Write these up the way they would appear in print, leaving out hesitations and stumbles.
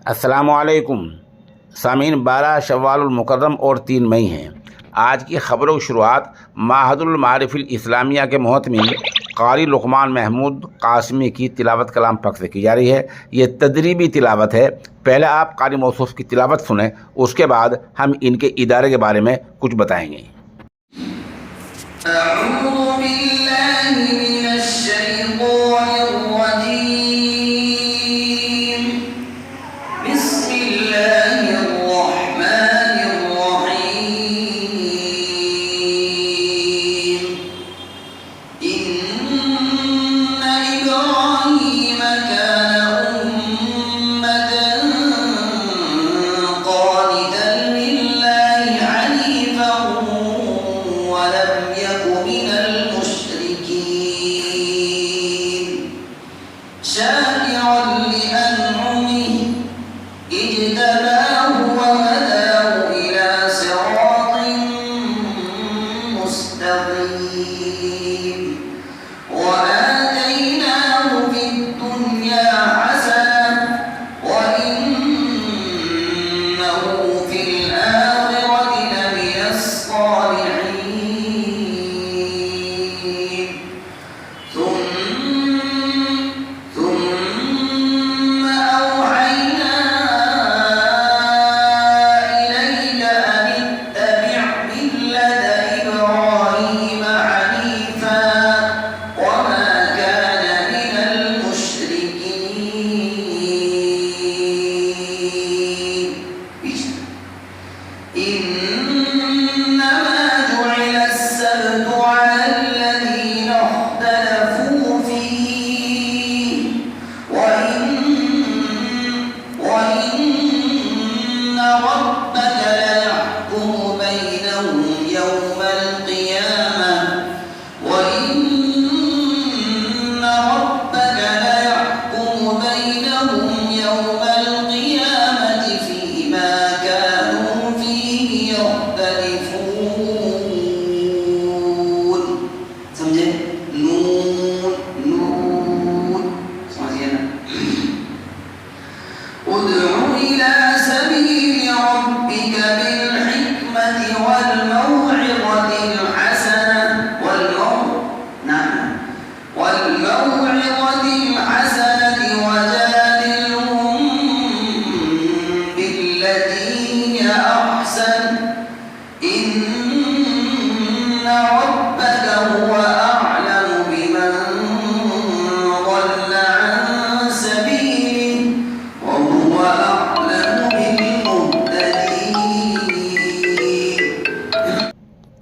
अस्सलामुअलैकुम सामीन। 12 शव्वालुल मुकर्रम और 3 मई हैं। आज की ख़बरों की शुरुआत माहदुल मारिफिल इस्लामिया के मोहतमिन कारी लुक़मान महमूद कासमी की तिलावत कलाम पाक से की जा रही है। ये तदरीबी तिलावत है। पहले आप कारी मौसूफ़ की तिलावत सुने, उसके बाद हम इनके इदारे के बारे में कुछ बताएंगे।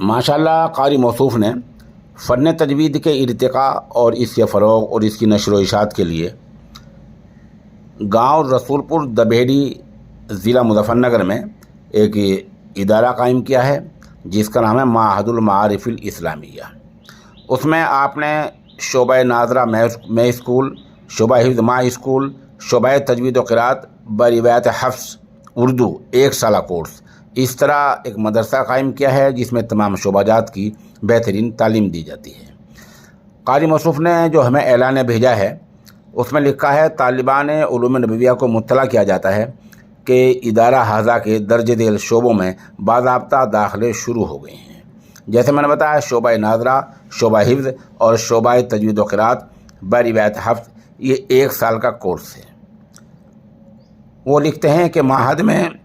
माशाअल्लाह कारी मौसूफ़ ने फ़न तजवीद के इर्तिक़ा और इसके फ़रोग़ और इसकी नशर व इशाअत के लिए गांव रसूलपुर दबेड़ी ज़िला मुज़फ़्फ़रनगर में एक इदारा कायम किया है जिसका नाम है माहदुल मारिफिल इस्लामिया। उसमें आपने शोबा नाज़रा में स्कूल, शोबा हिफ्ज़ माँ स्कूल, शोबा तजवीद व क़िराअत बरिवायत हफ्ज़ उर्दू 1 साला कोर्स, इस तरह एक मदरसा कायम किया है जिसमें तमाम शोबाजात की बेहतरीन तालीम दी जाती है। कारी मौसूफ़ ने जो हमें ऐलान भेजा है उसमें लिखा है, तालिबान उलूम नबविया को मुत्तला किया जाता है कि इदारा हाजा के दर्ज दिल शोबों में बाज़ाब्ता दाखिले शुरू हो गए हैं। जैसे मैंने बताया, शोबा नाज़रा, शोबा हिफ्ज़ और शोबा तजवीद व क़िराअत बरिवायत हफ्ज़ ये 1 साल का कोर्स है। वो लिखते हैं कि माहद में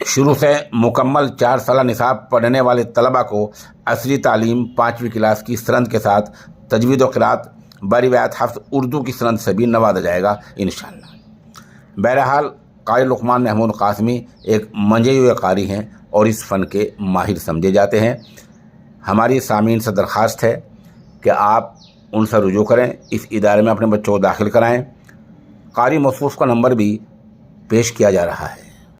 शुरू से मुकम्मल 4 साला निसाब पढ़ने वाले तलबा को असली तालीम 5वीं क्लास की सनद के साथ तजवीद व क़िराअत बरिवायत हफ्ज़ उर्दू की सनद से भी नवाजा जाएगा इंशाअल्लाह। बहरहाल कारी लुक़मान महमूद कासमी एक मंजे हुए कारी हैं और इस फ़न के माहिर समझे जाते हैं। हमारी सामीन से दरख्वास्त है कि आप उनसे रुजू करें, इस इदारे में अपने बच्चों को दाखिल कराएँ। कारी मौसूफ़ का नंबर भी पेश किया जा रहा है।